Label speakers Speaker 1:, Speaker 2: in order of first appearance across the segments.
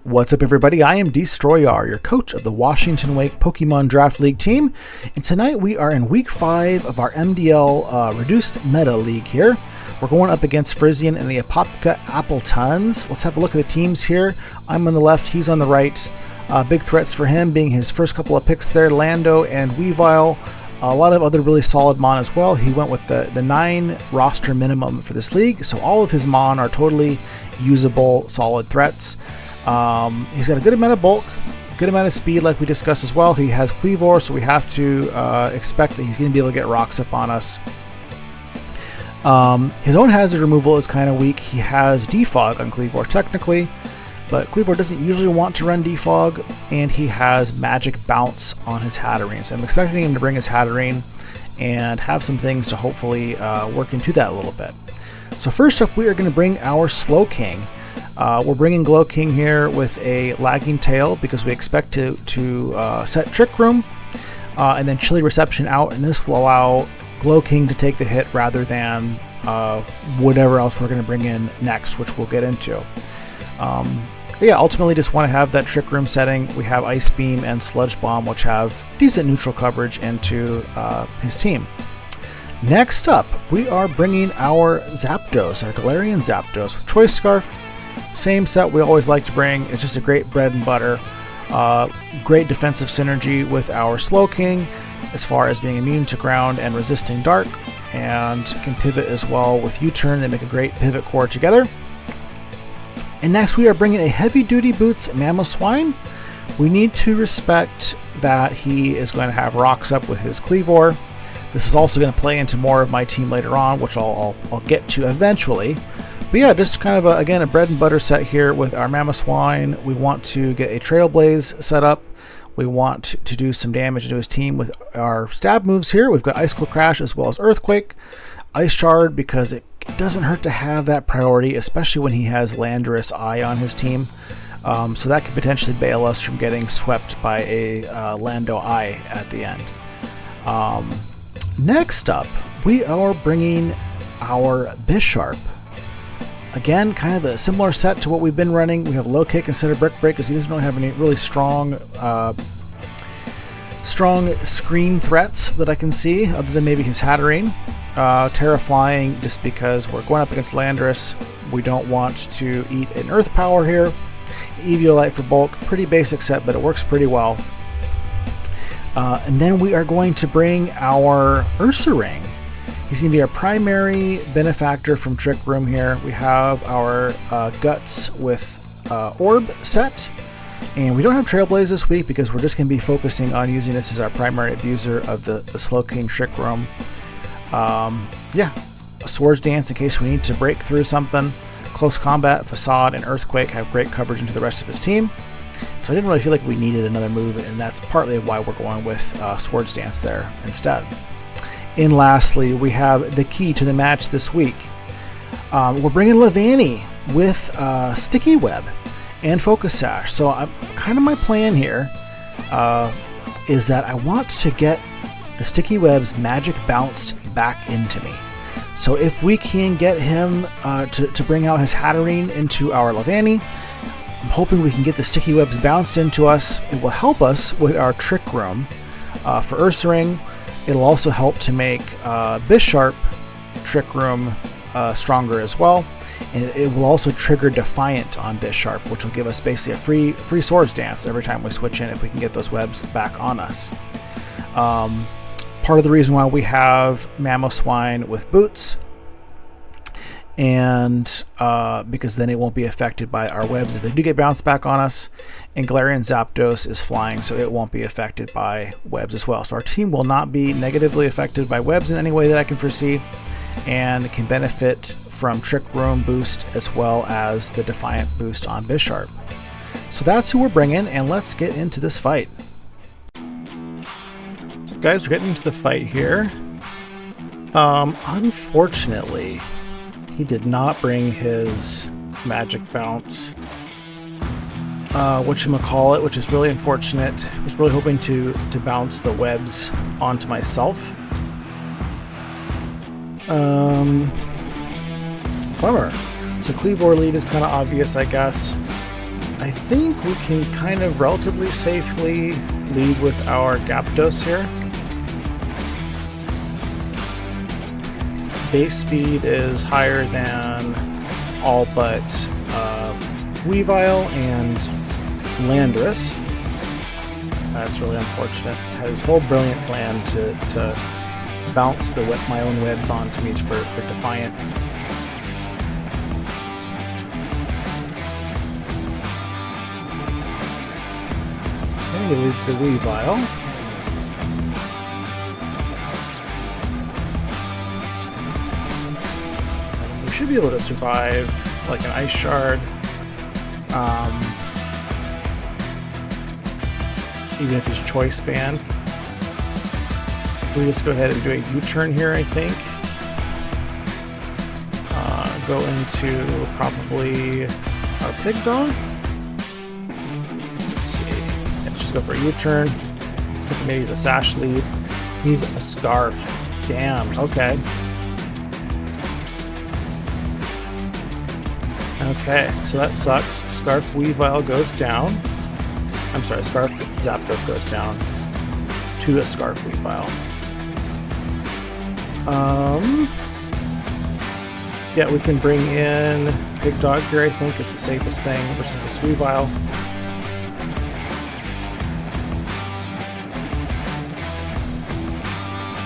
Speaker 1: What's up, everybody? I am Destroyar, your coach of the Washington Wake Pokémon Draft League team, and tonight we are in Week 5 of our MDL Reduced Meta League here. We're going up against Frisian and the Apopka Appletons. Let's have a look at the teams here. I'm on the left, he's on the right. Big threats for him being his first couple of picks there, Lando and Weavile. A lot of other really solid Mon as well. He went with the 9 roster minimum for this league, so all of his Mon are totally usable, solid threats. He's got a good amount of bulk, good amount of speed like we discussed as well. He has Cleavor, so we have to expect that he's going to be able to get rocks up on us. His own hazard removal is kind of weak. He has Defog on Cleavor technically, but Cleavor doesn't usually want to run Defog, and he has Magic Bounce on his Hatterene. So I'm expecting him to bring his Hatterene and have some things to hopefully work into that a little bit. So first up, we are going to bring our Slowking. We're bringing Glowking here with a Lagging Tail because we expect to set Trick Room and then Chilly Reception out, and this will allow Glowking to take the hit rather than whatever else we're going to bring in next, which we'll get into. Yeah, ultimately just want to have that Trick Room setting. We have Ice Beam and Sludge Bomb, which have decent neutral coverage into his team. Next up, we are bringing our Zapdos, our Galarian Zapdos with Choice Scarf. Same set we always like to bring. It's just a great bread and butter. Great defensive synergy with our Slowking as far as being immune to ground and resisting dark, and can pivot as well with U-turn. They make a great pivot core together. And next we are bringing a Heavy Duty Boots Mamoswine. We need to respect that he is going to have rocks up with his Cleavor. This is also going to play into more of my team later on, which I'll get to eventually. But yeah, just kind of, again, a bread and butter set here with our Mamoswine. We want to get a Trailblaze set up. We want to do some damage to his team with our stab moves here. We've got Icicle Crash as well as Earthquake. Ice Shard, because it doesn't hurt to have that priority, especially when he has Landorus Eye on his team. So that could potentially bail us from getting swept by a Lando Eye at the end. Next up, we are bringing our Bisharp. Again, kind of a similar set to what we've been running. We have Low Kick instead of Brick Break because he doesn't really have any really strong screen threats that I can see, other than maybe his Hatterene. Terra Flying, just because we're going up against Landorus. We don't want to eat an Earth Power here. Eviolite for bulk, pretty basic set, but it works pretty well. And then we are going to bring our Ursaring. He's going to be our primary benefactor from Trick Room here. We have our Guts with Orb set, and we don't have Trailblaze this week because we're just going to be focusing on using this as our primary abuser of the Slowking Trick Room. Yeah, a Swords Dance in case we need to break through something. Close Combat, Facade, and Earthquake have great coverage into the rest of his team. So I didn't really feel like we needed another move, and that's partly why we're going with Swords Dance there instead. And lastly, we have the key to the match this week. We're bringing Levani with Sticky Web and Focus Sash. So kind of my plan here is that I want to get the Sticky Web's magic bounced back into me. So if we can get him to bring out his Hatterene into our Levani, I'm hoping we can get the Sticky Webs bounced into us. It will help us with our Trick Room for Ursaring. It'll also help to make Bisharp Trick Room stronger as well. And it will also trigger Defiant on Bisharp, which will give us basically a free Swords Dance every time we switch in if we can get those webs back on us. Part of the reason why we have Mamoswine with Boots, and because then it won't be affected by our webs if they do get bounced back on us, and Galarian Zapdos is flying, so it won't be affected by webs as well. So our team will not be negatively affected by webs in any way that I can foresee, and can benefit from Trick Room boost as well as the Defiant boost on Bisharp. So that's who we're bringing, and let's get into this fight. So guys, we're getting into the fight here. Unfortunately, he did not bring his Magic Bounce, whatchamacallit, which is really unfortunate. I was really hoping to bounce the webs onto myself. Bummer. So Cleavor lead is kind of obvious, I guess. I think we can kind of relatively safely lead with our Gyarados here. Base speed is higher than all but Weavile and Landorus. That's really unfortunate. I had this whole brilliant plan to bounce my own webs onto me for Defiant. Okay, he leads the Weavile. We should be able to survive like an Ice Shard. Even if he's choice banned. We just go ahead and do a U-turn here, I think. Go into probably our Pig Dog. Let's see. Yeah, let's just go for a U-turn. I think maybe he's a Sash lead. He's a Scarf. Damn, okay. Okay, so that sucks. Scarf Weavile goes down. I'm sorry, Scarf Zapdos goes down to a Scarf Weavile. Yeah, we can bring in Big Dog here, I think, is the safest thing versus this Weavile.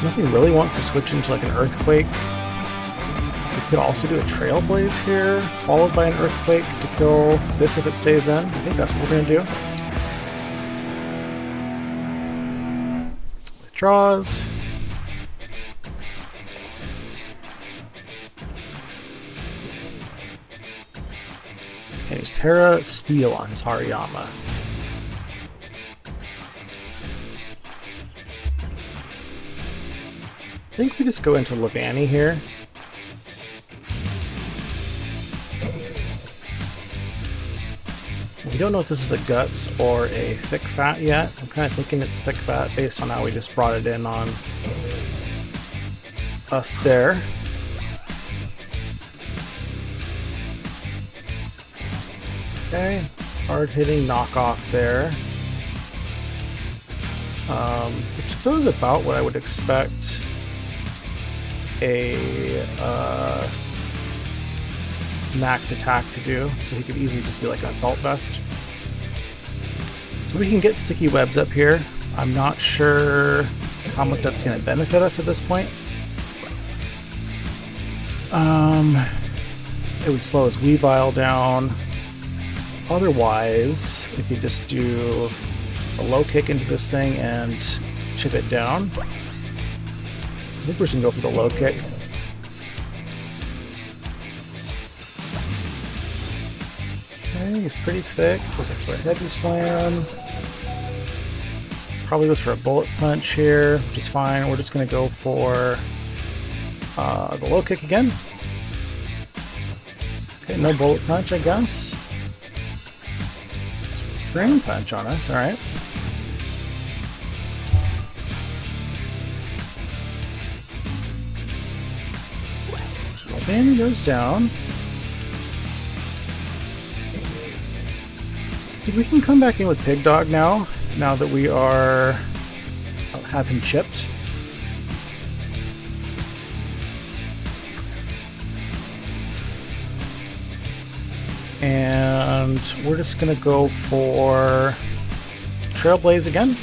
Speaker 1: Nothing really wants to switch into like an Earthquake. We could also do a Trailblaze here, followed by an Earthquake to kill this if it stays in. I think that's what we're going to do. Withdraws. And he's Terra Steel on his Hariyama. I think we just go into Levani here. We don't know if this is a Guts or a Thick Fat yet. I'm kind of thinking it's Thick Fat based on how we just brought it in on us there. Okay, hard-hitting knockoff there. Which does about what I would expect a max attack to do, so he could easily just be like an Assault Vest. So we can get Sticky Webs up here. I'm not sure how much that's going to benefit us at this point. It would slow his Weavile down. Otherwise, if you just do a low kick into this thing and chip it down. I think we're just going to go for the low kick. Okay, he's pretty thick. Goes for a heavy slam. Probably goes for a bullet punch here, which is fine. We're just going to go for the low kick again. Okay, no bullet punch, I guess. Drain punch on us, alright. So Levani goes down. I think we can come back in with Pig Dog now that we have him chipped. And we're just going to go for Trailblaze again.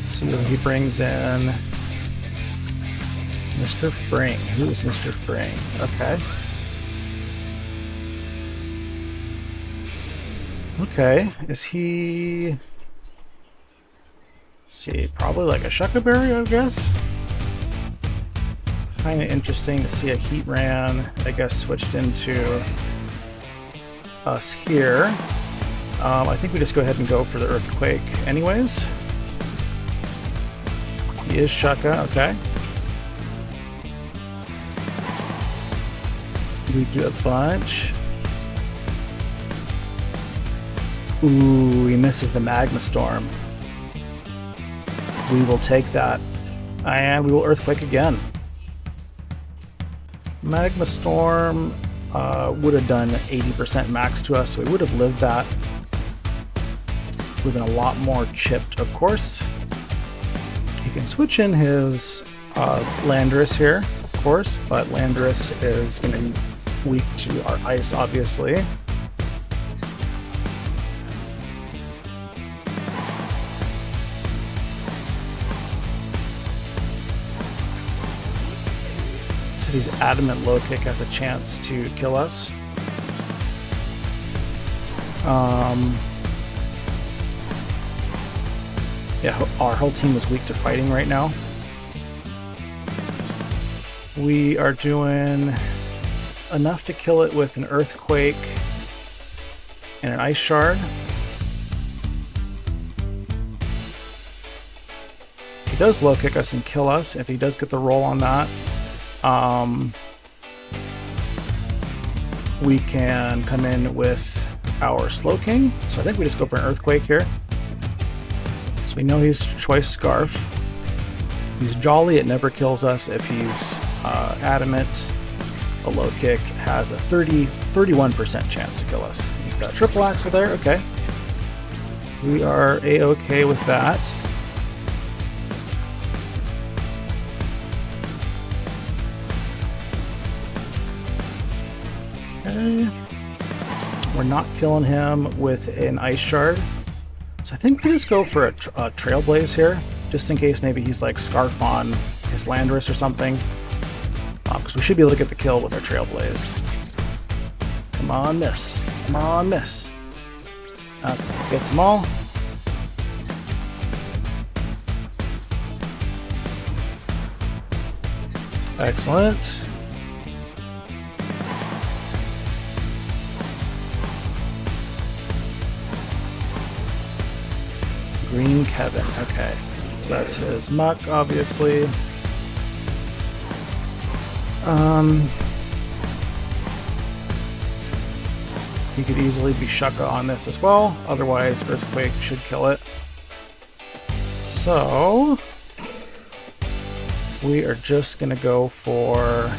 Speaker 1: So he brings in Mr. Fring. Who is Mr. Fring? Okay. Okay, is he... Let's see, probably like a Shuckleberry, I guess? Kind of interesting to see a Heatran, I guess, switched into us here. I think we just go ahead and go for the Earthquake anyways. He is Shucka, okay. We do a bunch. Ooh, he misses the Magma Storm. We will take that. And we will Earthquake again. Magma Storm would have done 80% max to us, so we would have lived that. Would have been a lot more chipped, of course. He can switch in his Landorus here, of course, but Landorus is going to be weak to our ice, obviously. So his Adamant Low Kick has a chance to kill us. Yeah, our whole team is weak to fighting right now. We are doing enough to kill it with an Earthquake and an Ice Shard. He does low kick us and kill us if he does get the roll on that. We can come in with our Slowking. So I think we just go for an Earthquake here. So we know he's Choice Scarf. If he's Jolly, it never kills us. If he's Adamant, a low kick has a 31% chance to kill us. He's got Triple Axle there, okay. We are A-okay with that. Okay. We're not killing him with an Ice Shard. So I think we just go for a Trailblaze here, just in case maybe he's like Scarf on his Landorus or something. Because we should be able to get the kill with our Trailblaze. Come on, miss. Come on, miss. Gets them all. Excellent. Green Kevin, okay. So that's his Muck, obviously. He could easily be Shucka on this as well, otherwise Earthquake should kill it. So we are just gonna go for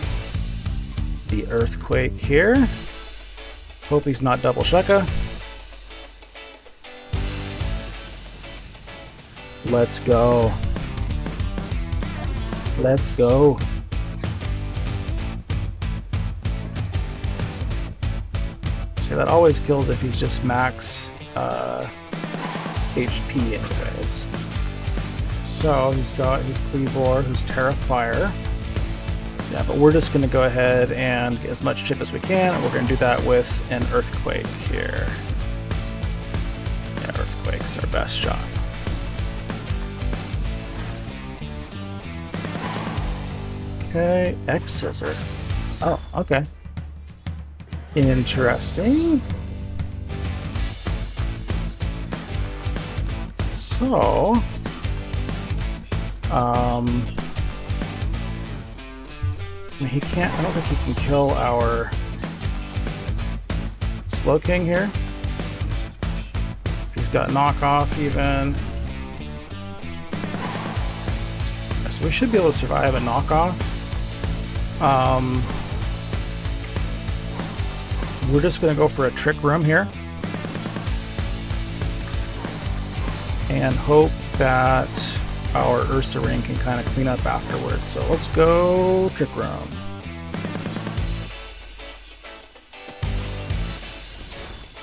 Speaker 1: the Earthquake here. Hope he's not double Shucka. Let's go. Let's go. So that always kills if he's just max HP anyways. So he's got his Cleavor, who's Terrafire. Yeah, but we're just going to go ahead and get as much chip as we can, and we're going to do that with an Earthquake here. Yeah, Earthquake's our best shot. Okay, X-Scissor. Oh, okay. Interesting. So, he can't, I don't think he can kill our Slowking here. If he's got knockoff even. So we should be able to survive a knockoff. We're just going to go for a Trick Room here and hope that our Ursaring can kind of clean up afterwards. So let's go Trick Room.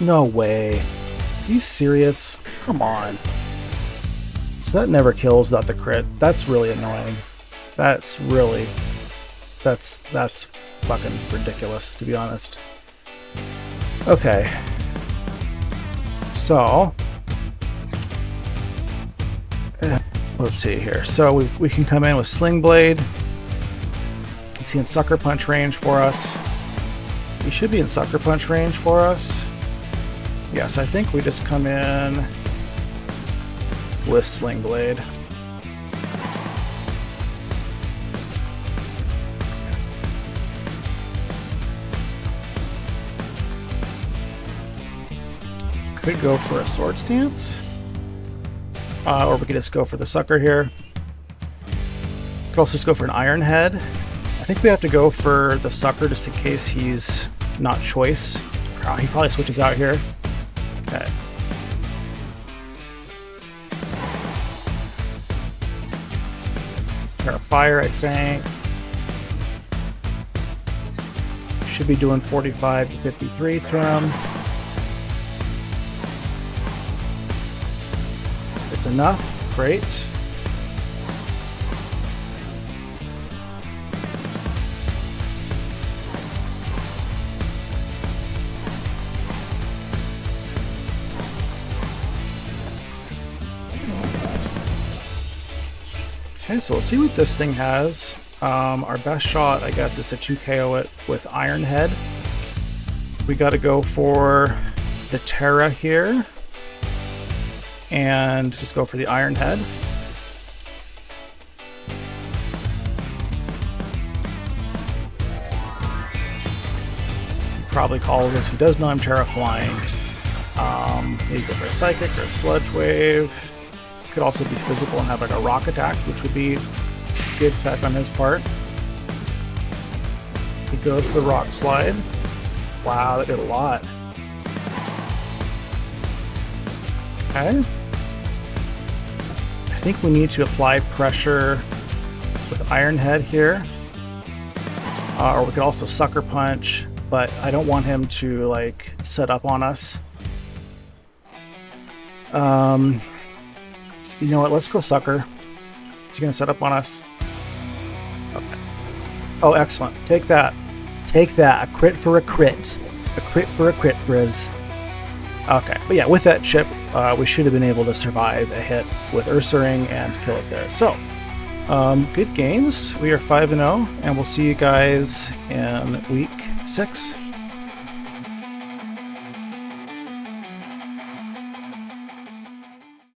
Speaker 1: No way. Are you serious? Come on. So that never kills without the crit. That's really annoying. That's fucking ridiculous, to be honest. Okay. So let's see here. So we can come in with Sling Blade. Is he in Sucker Punch range for us? He should be in Sucker Punch range for us. Yeah, so I think we just come in with Sling Blade. Could go for a Sword Stance. Or we could just go for the Sucker here. Could also just go for an Iron Head. I think we have to go for the Sucker just in case he's not choice. He probably switches out here. Okay. Terra Fire, I think. Should be doing 45 to 53 to him. It's enough. Great. Okay, so we'll see what this thing has. Our best shot, I guess, is to 2KO it with Iron Head. We got to go for the Terra here. And just go for the Iron Head. He probably calls us. He does know I'm Terra Flying. Maybe go for a Psychic or a Sludge Wave. Could also be physical and have like a Rock Attack, which would be good tech on his part. He goes for the Rock Slide. Wow, that did a lot. Okay. I think we need to apply pressure with Iron Head here. Or we could also Sucker Punch, but I don't want him to like set up on us. You know what, let's go Sucker. Is he gonna set up on us? Okay. Oh, excellent. Take that. Take that. A crit for a crit. A crit for a crit, Frizz. Okay, but yeah, with that chip, we should have been able to survive a hit with Ursaring and kill it there. So, good games. We are 5-0, and we'll see you guys in week 6.